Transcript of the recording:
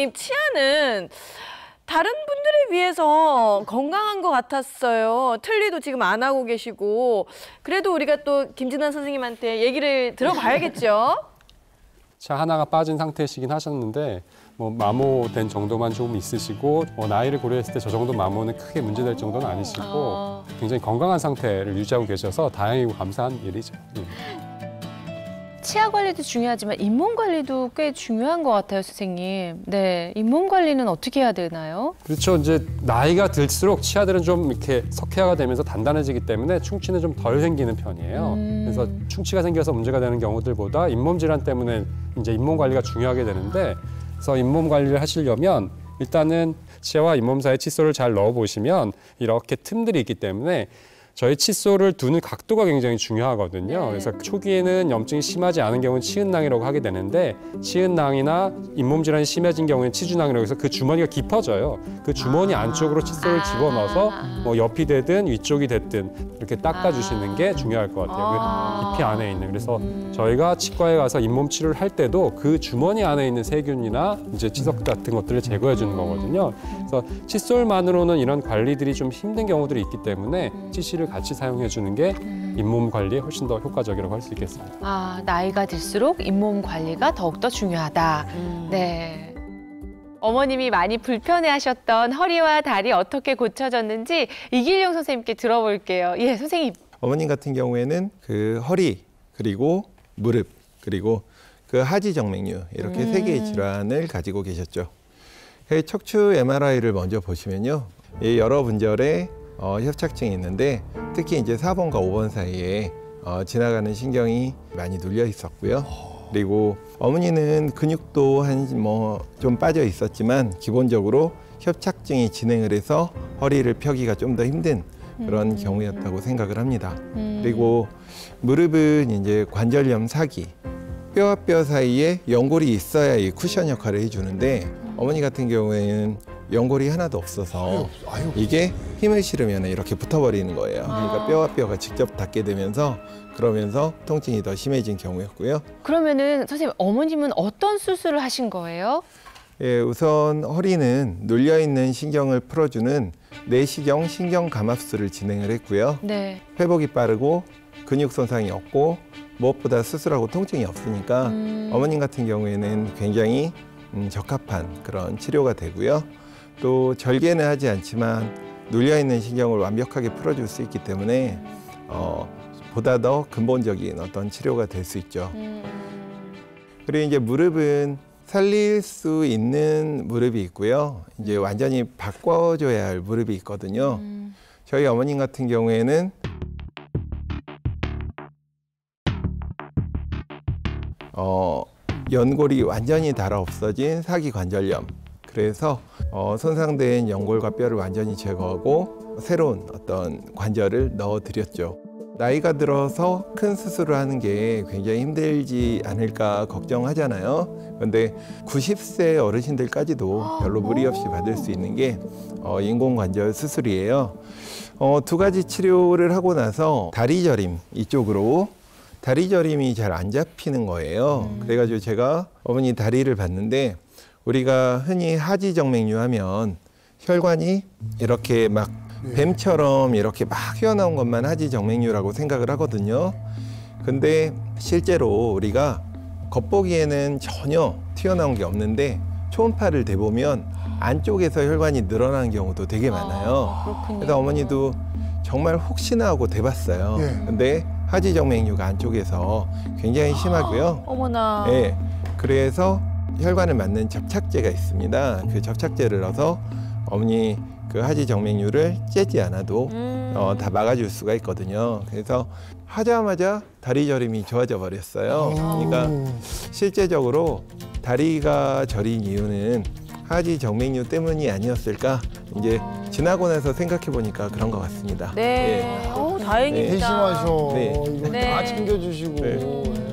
이 치아는 다른 분들에 비해서 건강한 것 같았어요. 틀니도 지금 안 하고 계시고. 그래도 우리가 또 김진환 선생님한테 얘기를 들어봐야겠죠? 치아 하나가 빠진 상태시긴 하셨는데 뭐 마모된 정도만 조금 있으시고 나이를 고려했을 때 저 정도 마모는 크게 문제될 정도는 아니시고 굉장히 건강한 상태를 유지하고 계셔서 다행이고 감사한 일이죠. 치아 관리도 중요하지만 잇몸 관리도 꽤 중요한 것 같아요, 선생님. 네, 잇몸 관리는 어떻게 해야 되나요? 그렇죠. 이제 나이가 들수록 치아들은 좀 이렇게 석회화가 되면서 단단해지기 때문에 충치는 좀 덜 생기는 편이에요. 그래서 충치가 생겨서 문제가 되는 경우들보다 잇몸 질환 때문에 이제 잇몸 관리가 중요하게 되는데, 그래서 잇몸 관리를 하시려면 일단은 치아와 잇몸 사이에 칫솔을 잘 넣어 보시면 이렇게 틈들이 있기 때문에 저희 칫솔을 두는 각도가 굉장히 중요하거든요. 네. 그래서 초기에는 염증이 심하지 않은 경우는 치은낭이라고 하게 되는데, 치은낭이나 잇몸 질환이 심해진 경우에는 치주낭이라고 해서 그 주머니가 깊어져요. 그 주머니 안쪽으로 칫솔을 집어넣어서 뭐 옆이 되든 위쪽이 됐든 이렇게 닦아주시는 게 중요할 것 같아요. 그 깊이 안에 있는. 그래서 저희가 치과에 가서 잇몸 치료를 할 때도 그 주머니 안에 있는 세균이나 이제 치석 같은 것들을 제거해 주는 거거든요. 그래서 칫솔만으로는 이런 관리들이 좀 힘든 경우들이 있기 때문에 치실을 같이 사용해 주는 게 잇몸 관리에 훨씬 더 효과적이라고 할 수 있겠습니다. 아, 나이가 들수록 잇몸 관리가 더욱더 중요하다. 네. 어머님이 많이 불편해하셨던 허리와 다리 어떻게 고쳐졌는지 이길용 선생님께 들어볼게요. 예, 선생님. 어머님 같은 경우에는 그 허리, 그리고 무릎, 그리고 그 하지 정맥류 이렇게 세 개의 질환을 가지고 계셨죠. 척추 MRI를 먼저 보시면요, 이 여러 분절에 협착증이 있는데 특히 이제 4번과 5번 사이에 지나가는 신경이 많이 눌려 있었고요. 그리고 어머니는 근육도 좀 빠져 있었지만 기본적으로 협착증이 진행을 해서 허리를 펴기가 좀 더 힘든 그런 경우였다고 생각을 합니다. 그리고 무릎은 이제 관절염 사기, 뼈와 뼈 사이에 연골이 있어야 이 쿠션 역할을 해주는데 어머니 같은 경우에는 연골이 하나도 없어서 이게 힘을 실으면 이렇게 붙어버리는 거예요. 그러니까 뼈와 뼈가 직접 닿게 되면서 그러면서 통증이 더 심해진 경우였고요. 그러면은 선생님, 어머님은 어떤 수술을 하신 거예요? 예, 우선 허리는 눌려있는 신경을 풀어주는 내시경 신경감압술을 진행을 했고요. 네. 회복이 빠르고 근육 손상이 없고 무엇보다 수술하고 통증이 없으니까 어머님 같은 경우에는 굉장히 적합한 그런 치료가 되고요. 또 절개는 하지 않지만 눌려있는 신경을 완벽하게 풀어줄 수 있기 때문에 보다 더 근본적인 어떤 치료가 될 수 있죠. 그리고 이제 무릎은 살릴 수 있는 무릎이 있고요. 이제 완전히 바꿔줘야 할 무릎이 있거든요. 저희 어머님 같은 경우에는 연골이 완전히 닳아 없어진 사기 관절염. 그래서 손상된 연골과 뼈를 완전히 제거하고 새로운 어떤 관절을 넣어드렸죠. 나이가 들어서 큰 수술을 하는 게 굉장히 힘들지 않을까 걱정하잖아요. 그런데 90세 어르신들까지도 별로 무리 없이 받을 수 있는 게 인공관절 수술이에요. 두 가지 치료를 하고 나서 다리 저림 이쪽으로 다리 저림이 잘 안 잡히는 거예요. 그래가지고 제가 어머니 다리를 봤는데 우리가 흔히 하지 정맥류 하면 혈관이 이렇게 막 뱀처럼 이렇게 막 휘어나온 것만 하지 정맥류라고 생각을 하거든요. 근데 실제로 우리가 겉보기에는 전혀 튀어나온 게 없는데 초음파를 대보면 안쪽에서 혈관이 늘어나는 경우도 되게 많아요. 그렇군요. 그래서 어머니도 정말 혹시나 하고 대봤어요. 근데 하지 정맥류가 안쪽에서 굉장히 심하고요. 어머나. 네, 그래서 혈관을 막는 접착제가 있습니다. 그 접착제를 넣어서 어머니 그 하지 정맥류를 째지 않아도 다 막아줄 수가 있거든요. 그래서 하자마자 다리 저림이 좋아져 버렸어요. 그러니까 실제적으로 다리가 저린 이유는 하지 정맥류 때문이 아니었을까? 이제 지나고 나서 생각해 보니까 그런 것 같습니다. 네. 다행입니다. 세심하셔. 네. 이거 네. 다 챙겨주시고. 네.